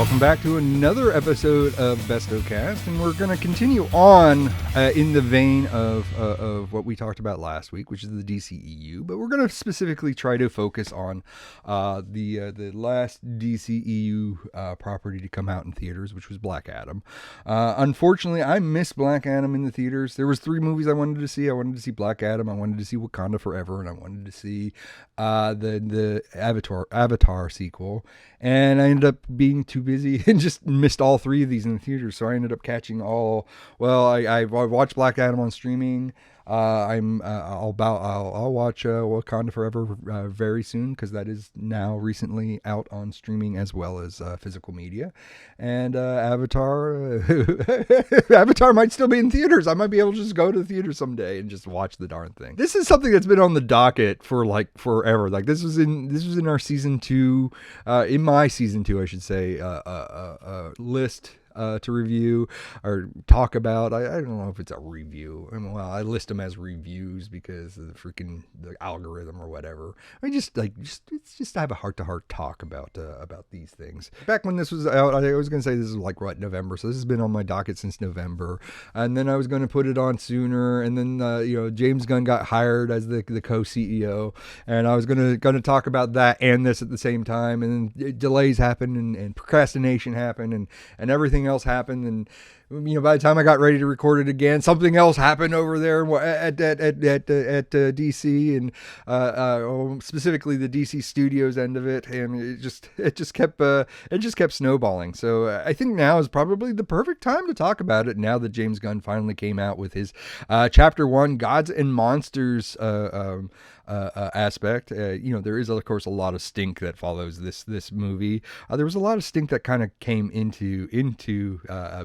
Welcome back to another episode of BestowCast, and we're going to continue on in the vein of what we talked about last week, which is the DCEU, but we're going to specifically try to focus on the last DCEU property to come out in theaters, which was Black Adam. Unfortunately, I missed Black Adam in the theaters. There was 3 movies I wanted to see. I wanted to see Black Adam, I wanted to see Wakanda Forever, and I wanted to see the Avatar sequel. And I ended up being too busy and just missed all 3 of these in the theaters. So I ended up catching all. Well, I watched Black Adam on streaming. I'll watch Wakanda Forever very soon, because that is now recently out on streaming as well as physical media. And Avatar Avatar might still be in theaters. I might be able to just go to the theater someday and just watch the darn thing. This is something that's been on the docket for like forever. Like this was in our season 2, in my season 2, I should say, list to review or talk about. I don't know if it's a review. I list them as reviews because of the algorithm or whatever. I just have a heart-to-heart talk about these things. Back when this was out, I was going to say this is like November, so this has been on my docket since November, and then I was going to put it on sooner, and then James Gunn got hired as the co-CEO, and I was going to talk about that and this at the same time, and then delays happened and procrastination happened and everything else happened, and by the time I got ready to record it again, something else happened over there at DC, and specifically the DC Studios end of it, and it just kept snowballing. So I think now is probably the perfect time to talk about it. Now that James Gunn finally came out with his Chapter 1 Gods and Monsters aspect. There is of course a lot of stink that follows this movie. There was a lot of stink that kind of came into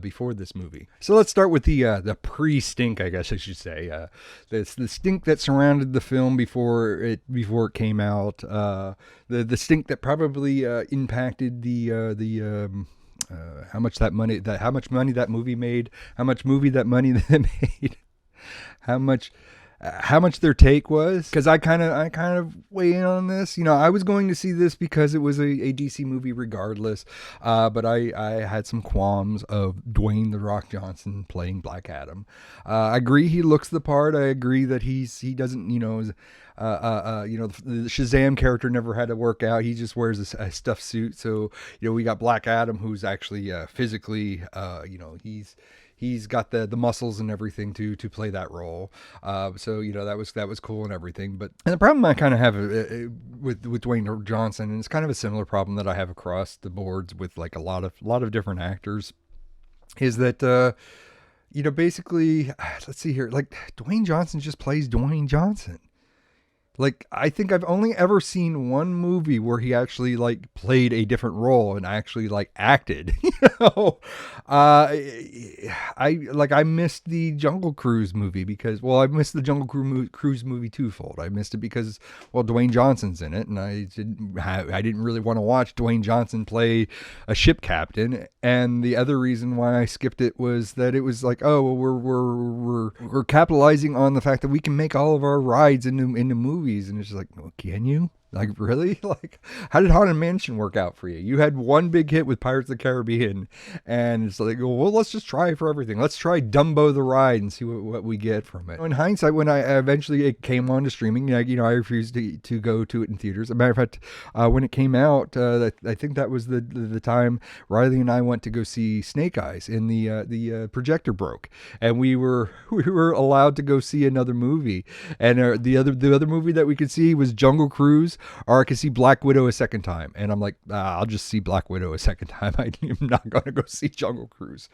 before this movie. So let's start with the pre-stink, I guess I should say. The stink that surrounded the film before it came out. The stink that probably impacted how much money that movie made, how much money that made, how much their take was, because I kind of weigh in on this. I was going to see this because it was a DC movie regardless, but I had some qualms of Dwayne "The Rock" Johnson playing Black Adam. I agree he looks the part. I agree that he doesn't, the Shazam character never had to work out. He just wears a stuffed suit. So, we got Black Adam, who's actually physically, he's got the muscles and everything to play that role. So that was cool and everything. But the problem I kind of have with Dwayne Johnson, and it's kind of a similar problem that I have across the boards with like a lot of different actors, is that basically, let's see here, like Dwayne Johnson just plays Dwayne Johnson. Like, I think I've only ever seen one movie where he actually like played a different role and actually like acted. I missed the Jungle Cruise movie because, I missed the Jungle Cruise movie twofold. I missed it because, Dwayne Johnson's in it, and I didn't really want to watch Dwayne Johnson play a ship captain. And the other reason why I skipped it was that it was like, we're capitalizing on the fact that we can make all of our rides into movies. And it's just like, can you? Like, really? Like, how did Haunted Mansion work out for you? You had one big hit with Pirates of the Caribbean, and it's like, let's just try for everything. Let's try Dumbo the ride and see what we get from it. In hindsight, when it came on to streaming, I refused to go to it in theaters. As a matter of fact, when it came out, I think that was the time Riley and I went to go see Snake Eyes, and the projector broke, and we were allowed to go see another movie, and the other movie that we could see was Jungle Cruise, or I could see Black Widow a second time. And I'm like, I'll just see Black Widow a second time. I'm not going to go see Jungle Cruise.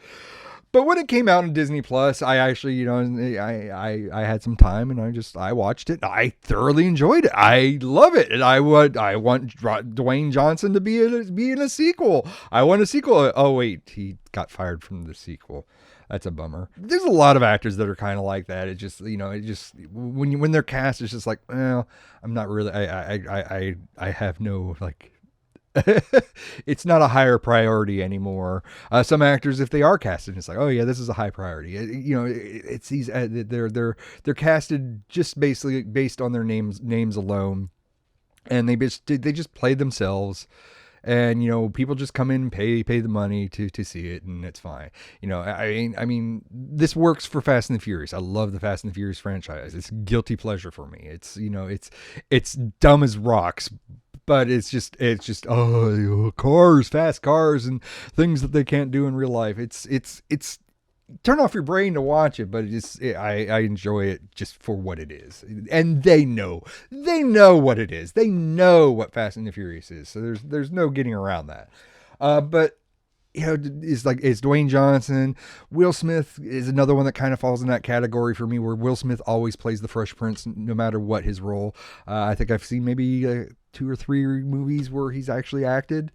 But when it came out on Disney Plus, I actually, I had some time, and I watched it. I thoroughly enjoyed it. I love it. And I want Dwayne Johnson to be in a sequel. I want a sequel. Oh wait, he got fired from the sequel. That's a bummer. There's a lot of actors that are kind of like that. It just, when they're cast, it's just like, well, I'm not really, I have no, like, it's not a higher priority anymore. Some actors, if they are casted, it's like, oh yeah, this is a high priority. It's these, they're casted just basically based on their names alone. And they just play themselves. and people just come in and pay the money to see it, and it's fine. I mean, this works for Fast and the Furious. I love the Fast and the Furious franchise. It's guilty pleasure for me. It's dumb as rocks, but it's just cars, fast cars, and things that they can't do in real life. It's turn off your brain to watch it, but I enjoy it just for what it is. And they know what it is. They know what Fast and the Furious is. So there's no getting around that. But it's Dwayne Johnson. Will Smith is another one that kind of falls in that category for me, where Will Smith always plays the Fresh Prince no matter what his role. I think I've seen maybe 2 or 3 movies where he's actually acted.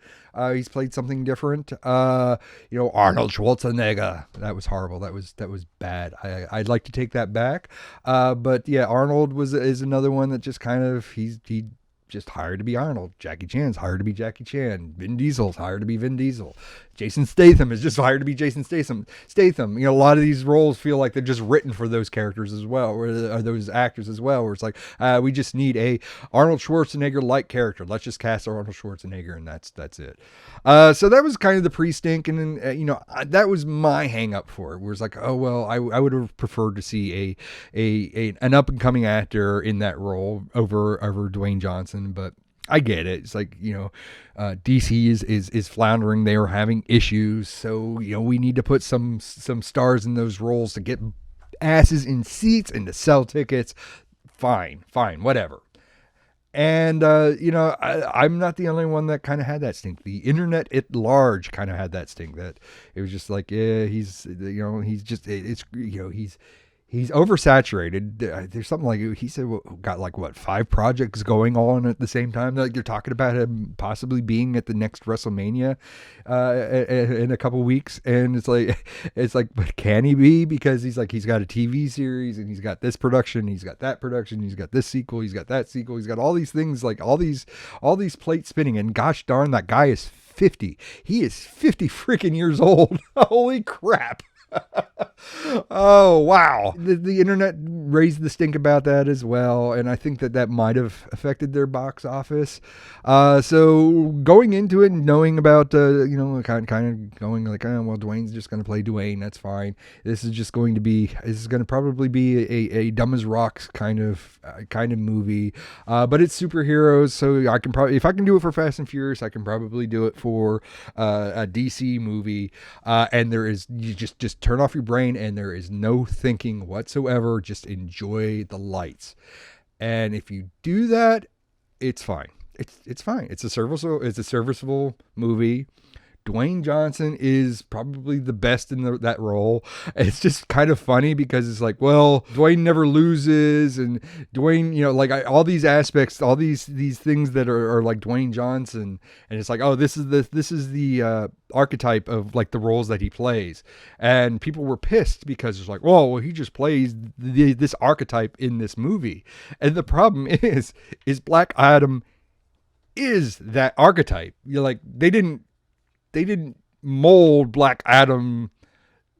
He's played something different. Arnold Schwarzenegger. That was horrible. That was bad. I'd like to take that back. But yeah, Arnold is another one that just kind of he just hired to be Arnold. Jackie Chan's hired to be Jackie Chan. Vin Diesel's hired to be Vin Diesel. Jason Statham is just hired to be Jason Statham. A lot of these roles feel like they're just written for those characters as well, or those actors as well, where it's like, we just need a Arnold Schwarzenegger-like character. Let's just cast Arnold Schwarzenegger, and that's it. So that was kind of the pre-stink, and then, that was my hang-up for it, where it's like, oh, well, I would have preferred to see an up-and-coming actor in that role over Dwayne Johnson, but I get it. It's like, DC is floundering. They are having issues. So, we need to put some stars in those roles to get asses in seats and to sell tickets. Fine, whatever. And, I'm not the only one that kind of had that stink. The internet at large kind of had that stink, that it was just like, yeah, he's oversaturated. There's something like, he said, got 5 projects going on at the same time. Like, you're talking about him possibly being at the next WrestleMania in a couple weeks, and it's like, but can he be? Because he's got a TV series, and he's got this production, he's got that production, he's got this sequel, he's got that sequel, he's got all these things, all these plates spinning, and gosh darn, that guy is 50. He is 50 freaking years old. Holy crap. Oh, wow. The internet raised the stink about that as well, and I think that might have affected their box office. So going into it and knowing about, kind of going like, oh, well, Dwayne's just going to play Dwayne. That's fine. This is going to probably be a dumb as rocks kind of movie. But it's superheroes, so I can probably, if I can do it for Fast and Furious, I can probably do it for a DC movie. And there is, you just turn off your brain, and there is no thinking whatsoever. Just enjoy the lights. And if you do that, it's fine. It's fine. It's a serviceable movie. Dwayne Johnson is probably the best in that role. It's just kind of funny because it's like, well, Dwayne never loses, and Dwayne, all these aspects, all these things that are like Dwayne Johnson, and it's like, oh, this is the archetype of like the roles that he plays, and people were pissed because it's like, well, he just plays this archetype in this movie, and the problem is Black Adam is that archetype. They didn't mold Black Adam.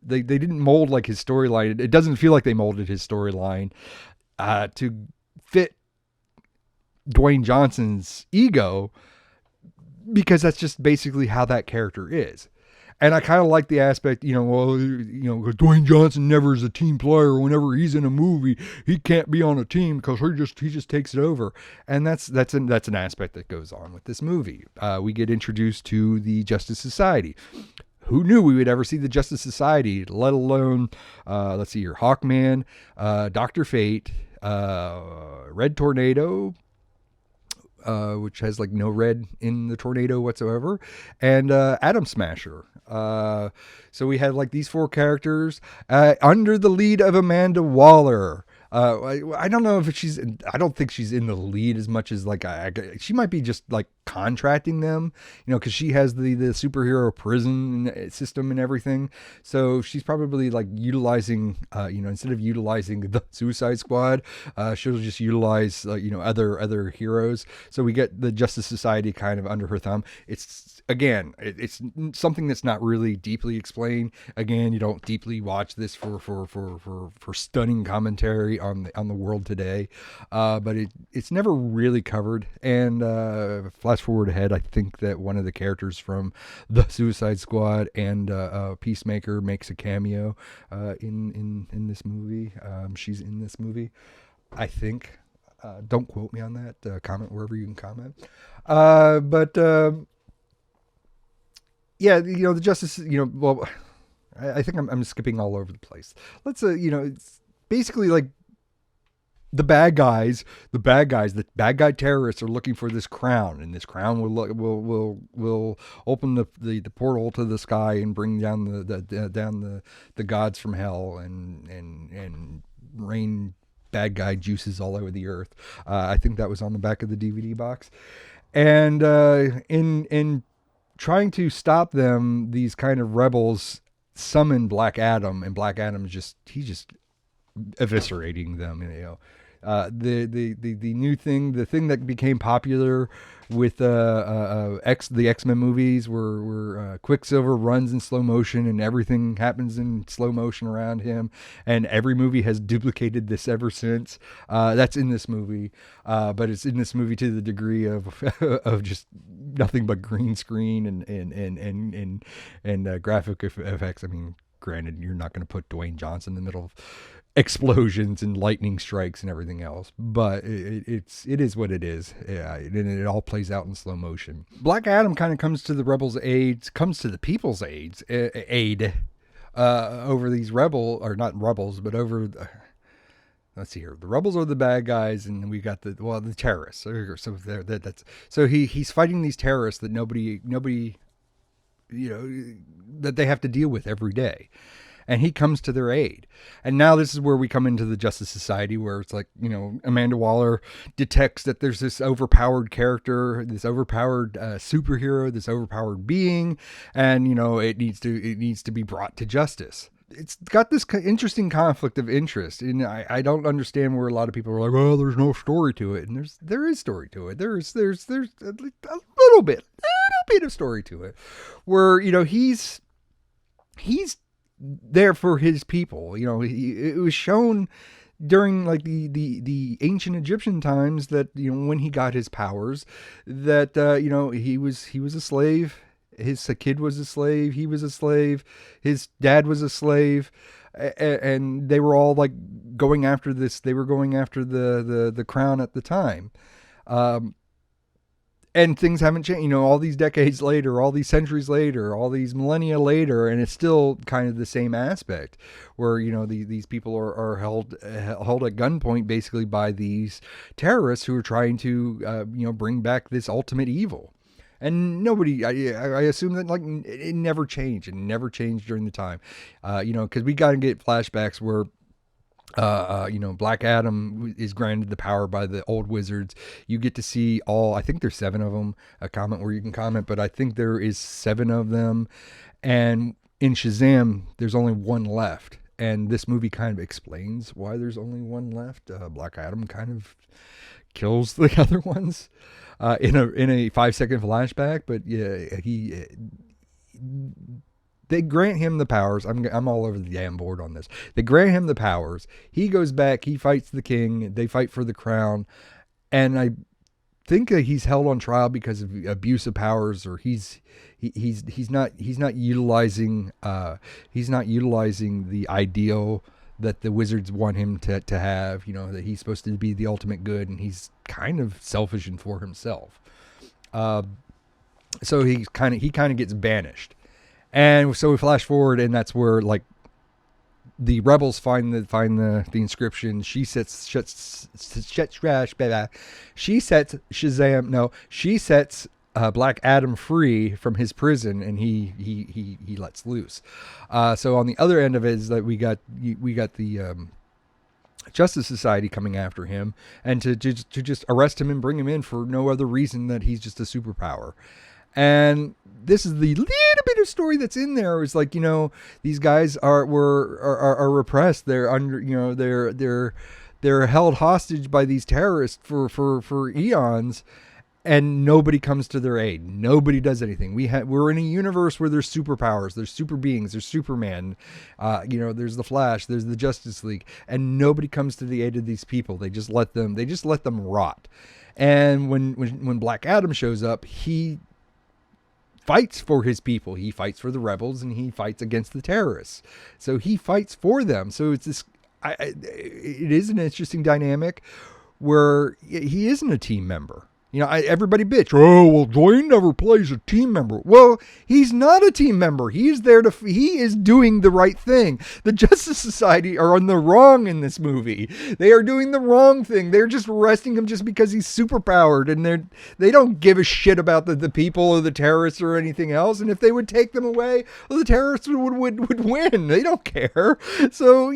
They didn't mold like his storyline. It doesn't feel like they molded his storyline to fit Dwayne Johnson's ego, because that's just basically how that character is. And I kind of like the aspect, Dwayne Johnson never is a team player. Whenever he's in a movie, he can't be on a team because he just takes it over. And that's an aspect that goes on with this movie. We get introduced to the Justice Society. Who knew we would ever see the Justice Society, let alone, let's see here, Hawkman, Dr. Fate, Red Tornado, which has no red in the tornado whatsoever, and Atom Smasher. So we had these 4 characters under the lead of Amanda Waller. I don't know if I don't think she's in the lead as much as she might be just contracting them, because she has the superhero prison system and everything. So she's probably utilizing, instead of utilizing the Suicide Squad, she'll just utilize, other heroes. So we get the Justice Society kind of under her thumb. It's something that's not really deeply explained. Again, you don't deeply watch this for stunning commentary story on the world today, but it's never really covered. And flash forward ahead, I think that one of the characters from the Suicide Squad and Peacemaker makes a cameo in this movie. She's in this movie, I think. Don't quote me on that. Comment wherever you can comment. Yeah, the Justice, well, I think I'm skipping all over the place. Let's, it's basically like the bad guy terrorists are looking for this crown, and this crown will open the portal to the sky and bring down the gods from hell and rain bad guy juices all over the earth. I think that was on the back of the DVD box, and in trying to stop them, these kind of rebels summon Black Adam, and Black Adam he's just eviscerating them. The new thing, the thing that became popular with the X-Men movies were Quicksilver runs in slow motion and everything happens in slow motion around him, and every movie has duplicated this ever since. That's in this movie, but it's in this movie to the degree of of just nothing but green screen and graphic effects. I mean, granted, you're not going to put Dwayne Johnson in the middle of explosions and lightning strikes and everything else, but it is what it is. Yeah, and it all plays out in slow motion. Black Adam kind of comes to the rebels' aid, comes to the people's aid over these not rebels, but over let's see here. The rebels are the bad guys, and we got the terrorists. So he's fighting these terrorists that nobody that they have to deal with every day. And he comes to their aid. And now this is where we come into the Justice Society, where it's like, Amanda Waller detects that there's this overpowered character, this overpowered superhero, this overpowered being, and, it needs to be brought to justice. It's got this interesting conflict of interest, and I don't understand where a lot of people are like, well, there's no story to it, and there is story to it. There's a little bit of story to it, where he's there for his people. It was shown during like the ancient Egyptian times that when he got his powers, that he was a slave. His kid was a slave. He was a slave. His dad was a slave, and they were all like going after this. They were going after the crown at the time. And things haven't changed, all these decades later, all these centuries later, all these millennia later, and it's still kind of the same aspect where, these people are held at gunpoint basically by these terrorists who are trying to, bring back this ultimate evil. And nobody, I assume that like it never changed. It never changed during the time, because we got to get flashbacks where Black Adam is granted the power by the old wizards. You get to see I think there's 7 of them, a comment where you can comment, but I think there is 7 of them. And in Shazam, there's only 1 left. And this movie kind of explains why there's only 1 left. Black Adam kind of kills the other ones, in a 5-second flashback. But yeah, they grant him the powers. I'm all over the damn board on this. They grant him the powers. He goes back. He fights the king. They fight for the crown, and I think that he's held on trial because of abuse of powers, or he's not utilizing the ideal that the wizards want him to have. That he's supposed to be the ultimate good, and he's kind of selfish and for himself. So he kind of gets banished. And so we flash forward, and that's where like the rebels find the inscription. She sets Black Adam free from his prison, and he lets loose. So on the other end of it is that we got the Justice Society coming after him, and to just arrest him and bring him in for no other reason that he's just a superpower. And this is the little bit of story that's in there. It's like, these guys are repressed. They're under, they're held hostage by these terrorists for eons. and nobody comes to their aid. Nobody does anything. We're in a universe where there's superpowers, there's super beings, there's Superman, there's the Flash, there's the Justice League, and nobody comes to the aid of these people. They just let them rot. And when Black Adam shows up, he fights for his people. He fights for the rebels, and he fights against the terrorists. So he fights for them. So it's this. It is an interesting dynamic where he isn't a team member. Everybody bitch. Oh, well, Dwayne never plays a team member. Well, he's not a team member. He is doing the right thing. The Justice Society are on the wrong in this movie. They are doing the wrong thing. They're just arresting him just because he's superpowered, and they don't give a shit about the people or the terrorists or anything else. And if they would take them away, well, the terrorists would win. They don't care. So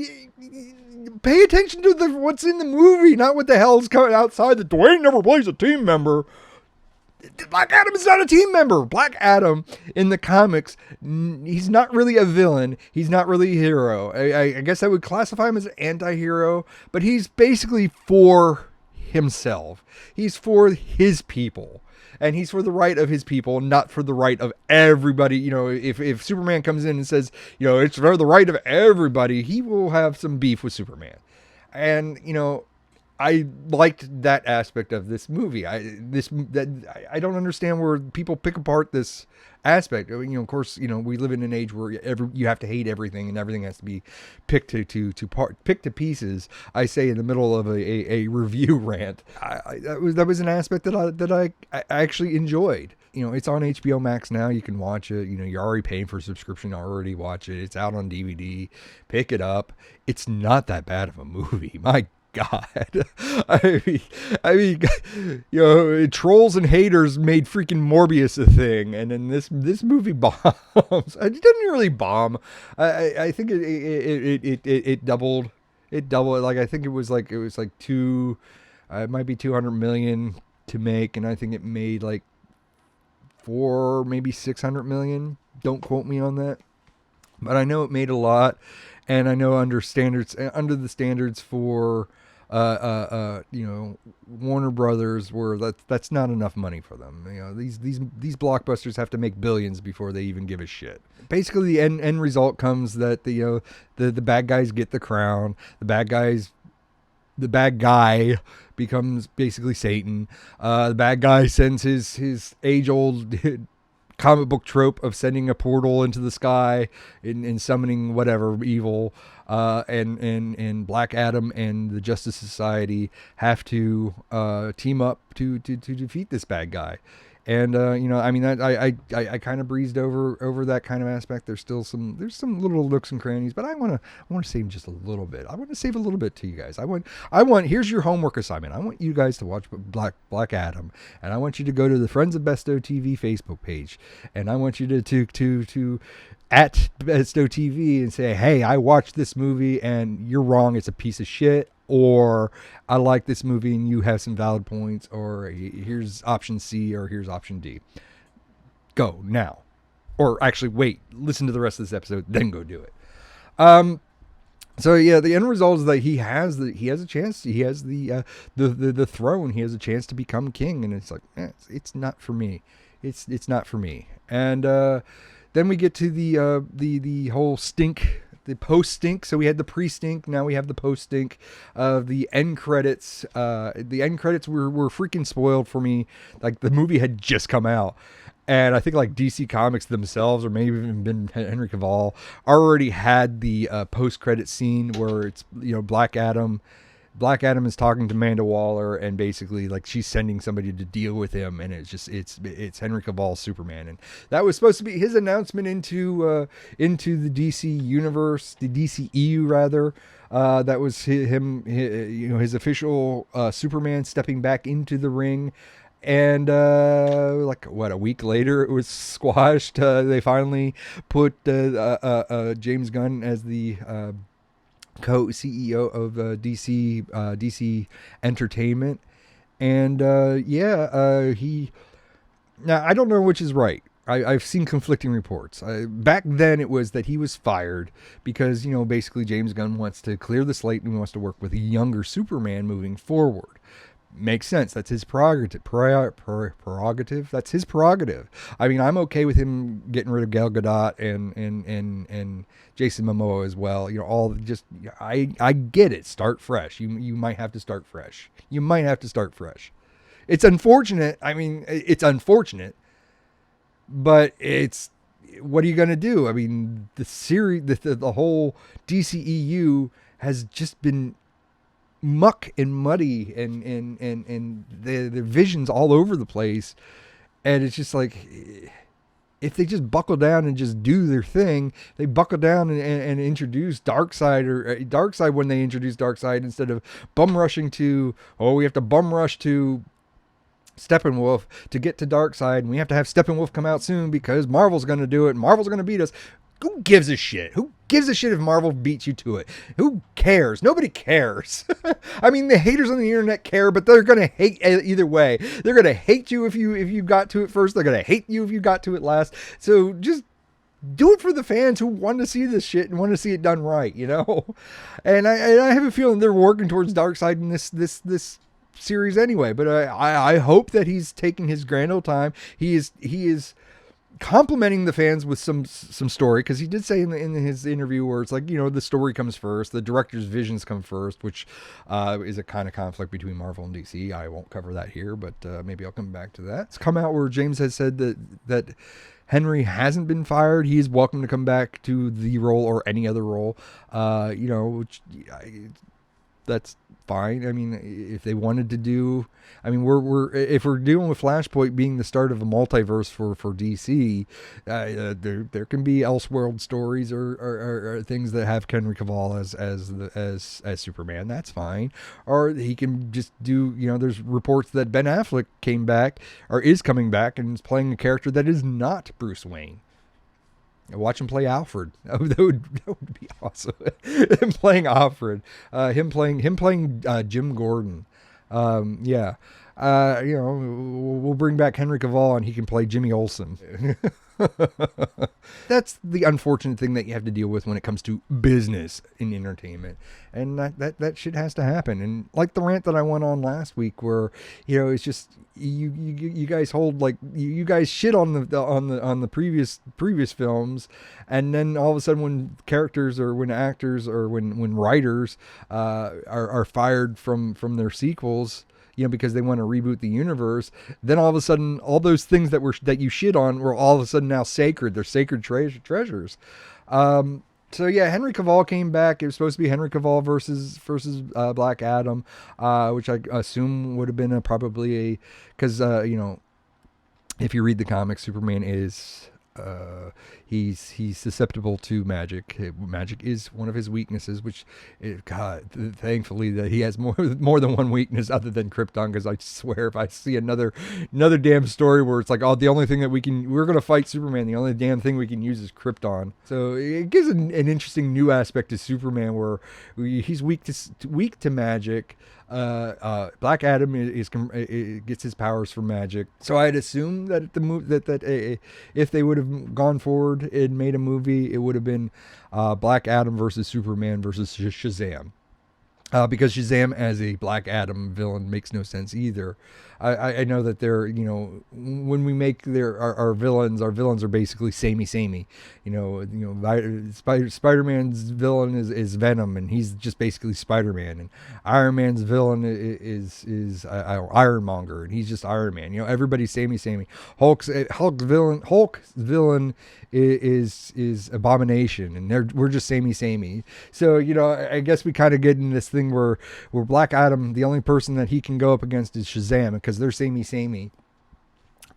pay attention to what's in the movie, not what the hell's coming outside. That Dwayne never plays a team member. Black Adam is not a team member. Black Adam in the comics, he's not really a villain. He's not really a hero. I guess I would classify him as an anti-hero, but he's basically for himself. He's for his people. And he's for the right of his people, not for the right of everybody. If Superman comes in and says, it's for the right of everybody, he will have some beef with Superman. And, I liked that aspect of this movie. I don't understand where people pick apart this aspect. Of course, we live in an age where you have to hate everything, and everything has to be picked to pieces. I say in the middle of a review rant. That was an aspect that I actually enjoyed. It's on HBO Max now. You can watch it. You're already paying for a subscription. Already watch it. It's out on DVD. Pick it up. It's not that bad of a movie. My God. I mean, trolls and haters made freaking Morbius a thing, and then this movie bombs. It didn't really bomb. I think it doubled. It doubled. Like, I think it was like it might be 200 million to make, and I think it made like 4, maybe 600 million. Don't quote me on that, but I know it made a lot. And I know under the standards for, Warner Brothers, where that's not enough money for them. These blockbusters have to make billions before they even give a shit. Basically, the end result comes that the bad guys get the crown. The bad guy becomes basically Satan. The bad guy sends his age-old comic book trope of sending a portal into the sky and summoning whatever evil, and Black Adam and the Justice Society have to team up to defeat this bad guy. And I kind of breezed over that kind of aspect. There's some little nooks and crannies, but I want to save just a little bit. I want to save a little bit to you guys. I want here's your homework assignment. I want you guys to watch Black Adam, and I want you to go to the Friends of Bestow TV Facebook page, and I want you to at Bestow TV and say, hey, I watched this movie and you're wrong. It's a piece of shit. Or I like this movie and you have some valid points, or here's option C, or here's option D. Go now. Or actually wait, listen to the rest of this episode, then go do it. So yeah, the end result is that he has a chance. He has the throne. He has a chance to become king, and it's like, it's not for me. It's not for me. And then we get to the whole stink. The post-stink. So we had the pre-stink. Now we have the post-stink of the end credits. The end credits were freaking spoiled for me. Like, the movie had just come out. And I think like DC Comics themselves, or maybe even Henry Cavill, already had the post-credit scene where it's, Black Adam is talking to Amanda Waller, and basically like she's sending somebody to deal with him, and it's Henry Cavill's Superman, and that was supposed to be his announcement into the DC universe, the DCEU rather. That was his official Superman stepping back into the ring. And a week later, it was squashed. They finally put James Gunn as the co-CEO of DC Entertainment, and now I don't know which is right. I've seen conflicting reports. Back then it was that he was fired because basically James Gunn wants to clear the slate and he wants to work with a younger Superman moving forward. Makes sense. That's his prerogative. Prerogative. That's his prerogative. I mean, I'm okay with him getting rid of Gal Gadot and Jason Momoa as well. You know, all just I get it. Start fresh. You might have to start fresh. It's unfortunate. I mean, it's unfortunate, but it's what are you gonna do? I mean, the series, the whole DCEU has just been muck and muddy and the visions all over the place, and it's just like if they just buckle down and just do their thing, they buckle down and introduce Darkseid or Darkseid when they introduce Darkseid instead of bum rushing to we have to bum rush to Steppenwolf to get to Darkseid, and we have to have Steppenwolf come out soon because Marvel's going to do it and Marvel's going to beat us. Who gives a shit? Who gives a shit if Marvel beats you to it? Who cares? Nobody cares. I mean, the haters on the internet care, but they're going to hate either way. They're going to hate you if you got to it first. They're going to hate you if you got to it last. So just do it for the fans who want to see this shit and want to see it done right, you know? And I have a feeling they're working towards Darkseid in this series anyway, but I hope that he's taking his grand old time. He is complimenting the fans with some story, because he did say in his interview where it's like, you know, the story comes first, the director's visions come first, which is a kind of conflict between Marvel and DC. I won't cover that here, but maybe I'll come back to that. It's come out where James has said that Henry hasn't been fired. He is welcome to come back to the role or any other role, you know, which that's fine. I mean, if they wanted to do, I mean, if we're dealing with Flashpoint being the start of a multiverse for DC, there can be Elseworld stories or things that have Henry Cavill as Superman. That's fine. Or he can just do, you know, there's reports that Ben Affleck came back or is coming back and is playing a character that is not Bruce Wayne. Watch him play Alfred. That would be awesome. Him playing Alfred. Him playing Jim Gordon. Yeah. You know, we'll bring back Henry Cavill and he can play Jimmy Olsen. That's the unfortunate thing that you have to deal with when it comes to business in entertainment, and that shit has to happen. And like the rant that I went on last week, where, you know, it's just you guys hold, like, you guys shit on the previous films, and then all of a sudden when characters or when actors or when writers are fired from their sequels, you know, because they want to reboot the universe, then all of a sudden, all those things that you shit on were all of a sudden now sacred. They're sacred treasures. So yeah, Henry Cavill came back. It was supposed to be Henry Cavill versus Black Adam, which I assume would have been probably because you know, if you read the comics, Superman is he's susceptible to magic. Magic is one of his weaknesses, which, God, thankfully that he has more than one weakness other than Krypton, because I swear if I see another damn story where it's like, oh, the only thing that we're going to fight Superman, the only damn thing we can use is Krypton. So it gives an interesting new aspect to Superman where he's weak to magic. Black Adam gets his powers from magic. So I'd assume that if they would have gone forward and made a movie, it would have been Black Adam versus Superman versus Shazam. Because Shazam as a Black Adam villain makes no sense either. I know that they're, you know, when we make our villains are basically samey. You know, Spider-Man's villain is Venom, and he's just basically Spider-Man. And Iron Man's villain is Ironmonger, and he's just Iron Man. You know, everybody's samey. Hulk's villain is Abomination, and we're just samey. So, you know, I guess we kind of get in this thing where Black Adam, the only person that he can go up against is Shazam, because they're samey.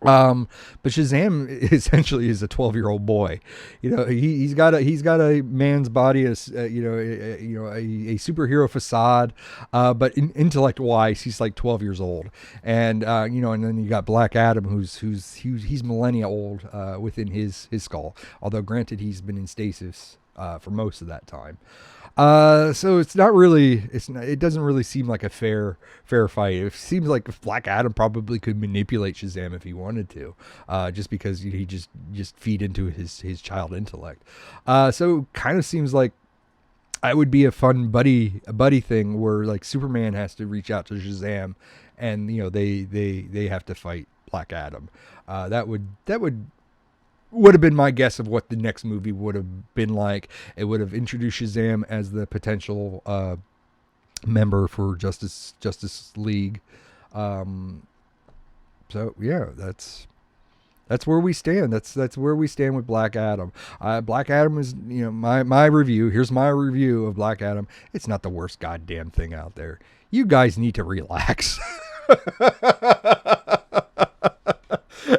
But Shazam essentially is a 12-year-old boy. You know, he's got a man's body, a superhero facade, but intellect-wise, he's like 12 years old. And you know, and then you got Black Adam, he's millennia old within his skull. Although granted, he's been in stasis for most of that time. So it doesn't really seem like a fair fight. It seems like Black Adam probably could manipulate Shazam if he wanted to, just because he just feed into his child intellect. So kind of seems like it would be a fun buddy thing where like Superman has to reach out to Shazam, and they have to fight Black Adam. That would have been my guess of what the next movie would have been like. It would have introduced Shazam as the potential member for Justice League. So yeah, that's where we stand. That's where we stand with Black Adam. Black Adam is, my review. Here's my review of Black Adam. It's not the worst goddamn thing out there. You guys need to relax.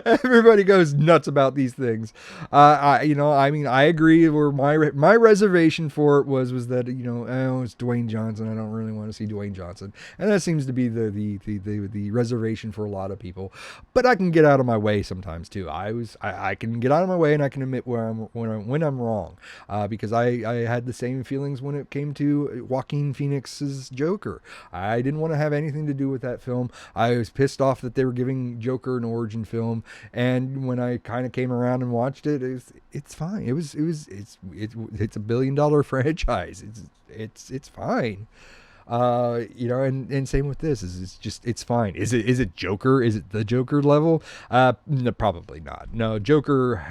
Everybody goes nuts about these things. I agree. Where my reservation for it was that it's Dwayne Johnson. I don't really want to see Dwayne Johnson, and that seems to be the reservation for a lot of people. But I can get out of my way sometimes too. I can get out of my way, and I can admit when I'm wrong, because I had the same feelings when it came to Joaquin Phoenix's Joker. I didn't want to have anything to do with that film. I was pissed off that they were giving Joker an origin film. And when I kind of came around and watched it, it's fine. It's $1 billion franchise. It's fine. And same with this. It's fine. Is it Joker? Is it the Joker level? No, probably not. No, Joker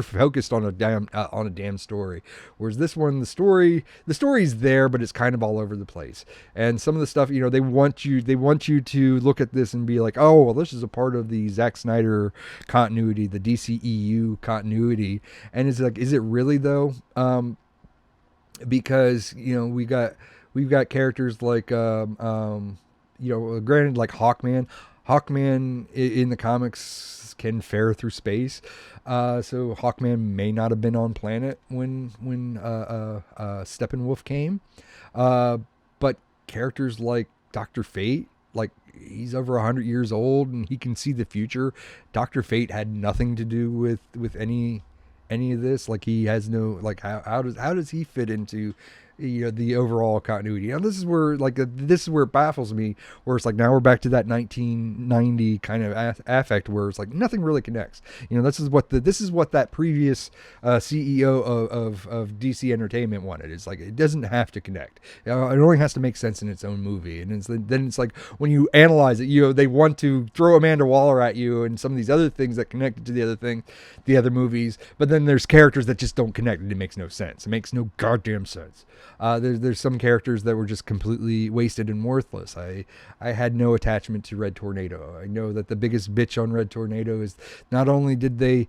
focused on a damn story, whereas this one, the story's there, but it's kind of all over the place. And some of the stuff, they want you to look at this and be like, oh, well, this is a part of the Zack Snyder continuity, the DCEU continuity. And it's like, is it really though? Because we've got characters like, granted, like Hawkman. Hawkman in the comics can fare through space. So Hawkman may not have been on planet when Steppenwolf came. But characters like Dr. Fate, like he's over 100 years old and he can see the future. Dr. Fate had nothing to do with any of this. Like he has no, like how does he fit into the overall continuity? This is where it baffles me, where it's like now we're back to that 1990 kind of affect where it's like nothing really connects. This is what that previous CEO of DC Entertainment wanted. It's like it doesn't have to connect. It only has to make sense in its own movie. And then it's like when you analyze it, they want to throw Amanda Waller at you and some of these other things that connected to the other movies, but then there's characters that just don't connect and it makes no sense. It makes no goddamn sense. There's some characters that were just completely wasted and worthless. I had no attachment to Red Tornado. I know that the biggest bitch on Red Tornado is not only did they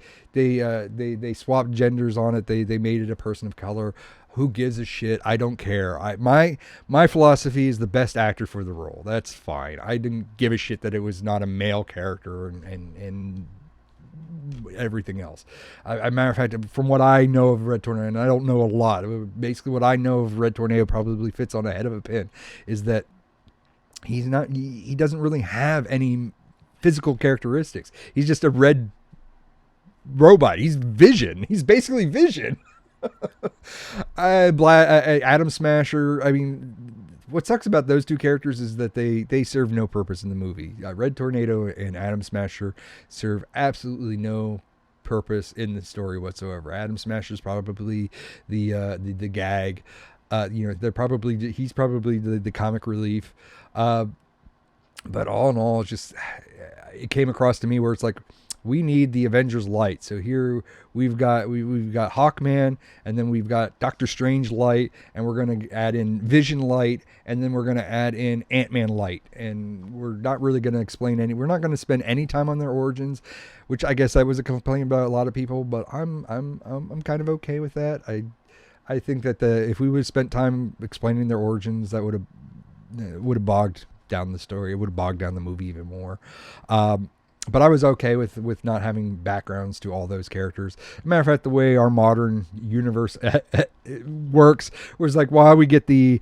swap genders on it, they made it a person of color. Who gives a shit? I don't care. My philosophy is the best actor for the role. That's fine. I didn't give a shit that it was not a male character and everything else. Matter of fact, from what I know of Red Tornado, and I don't know a lot, basically what I know of Red Tornado probably fits on a head of a pin, is that he doesn't really have any physical characteristics. He's just a red robot. He's Vision. He's basically Vision. Atom Smasher, what sucks about those two characters is that they serve no purpose in the movie. Red Tornado and Atom Smasher serve absolutely no purpose in the story whatsoever. Atom Smasher is probably the gag. He's probably the comic relief. But all in all, it came across to me where it's like, we need the Avengers light. So here we've got Hawkman, and then we've got Doctor Strange light, and we're going to add in Vision light, and then we're going to add in Ant-Man light. And we're not really going to explain we're not going to spend any time on their origins, which I guess that was a complaint about a lot of people, but I'm kind of okay with that. I think that if we would have spent time explaining their origins, that would have bogged down the story. It would have bogged down the movie even more. But I was okay with not having backgrounds to all those characters. Matter of fact, the way our modern universe works was like, while we get the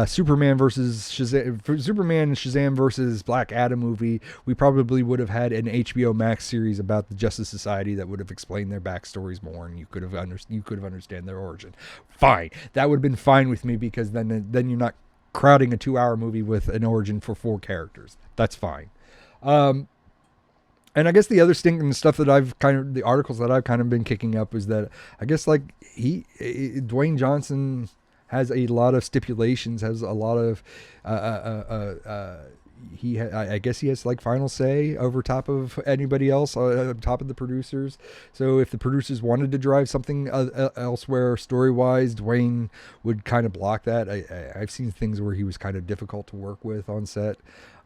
Superman and Shazam versus Black Adam movie, we probably would have had an HBO Max series about the Justice Society that would have explained their backstories more, and you could have understand their origin. Fine, that would have been fine with me, because then you're not crowding a 2-hour movie with an origin for 4 characters. That's fine. And I guess the other stinking stuff that the articles that I've kind of been kicking up is that I guess like Dwayne Johnson has a lot of stipulations, has a lot of, I guess he has like final say over top of anybody else, top of the producers. So if the producers wanted to drive something elsewhere story-wise, Dwayne would kind of block that. I've seen things where he was kind of difficult to work with on set.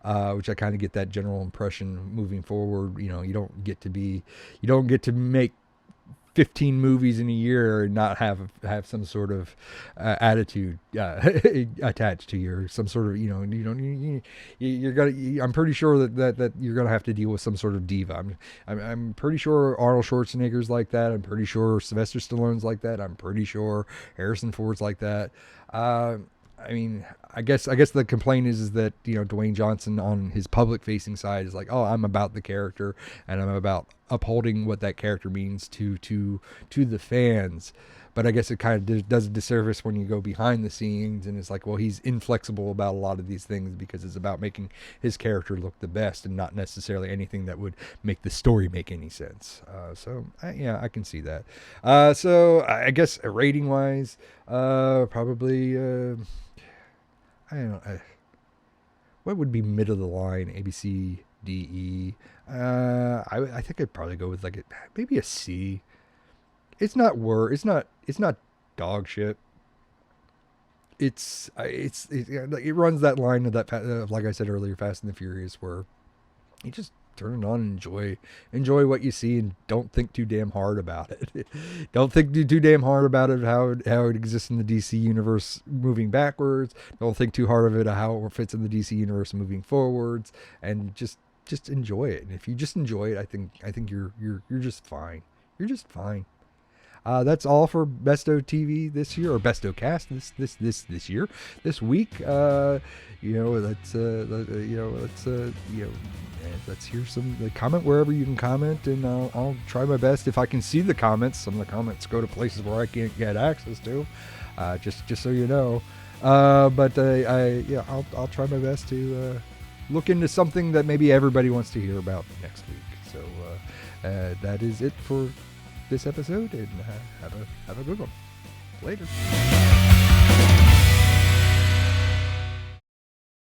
Which I kind of get that general impression moving forward. You know, you don't get to make 15 movies in a year and not have some sort of attitude attached to you, or some sort of, you're gonna. I'm pretty sure that you're gonna have to deal with some sort of diva. I'm pretty sure Arnold Schwarzenegger's like that. I'm pretty sure Sylvester Stallone's like that. I'm pretty sure Harrison Ford's like that. I mean, I guess the complaint is that, Dwayne Johnson on his public facing side is like, oh, I'm about the character and I'm about upholding what that character means to the fans. But I guess it kind of does a disservice when you go behind the scenes and it's like, well, he's inflexible about a lot of these things because it's about making his character look the best and not necessarily anything that would make the story make any sense. I can see that. So I guess rating wise, probably, I don't know. What would be mid of the line? A, B, C, D, E. I think I'd probably go with like maybe a C. It's not dog shit. It runs that line of that, like I said earlier, Fast and the Furious, where you just turn it on and enjoy what you see and don't think too damn hard about it. Don't think too damn hard about it, how it exists in the DC universe moving backwards. Don't think too hard of it, how it fits in the DC universe moving forwards, and just enjoy it. And if you just enjoy it, I think you're just fine. You're just fine. That's all for Bestow TV this year, or BestowCast this year, this week. Let's hear some comment wherever you can comment, and I'll try my best if I can see the comments. Some of the comments go to places where I can't get access to, just so you know. I'll try my best to look into something that maybe everybody wants to hear about next week. So that is it for this episode, and have a good one. Later.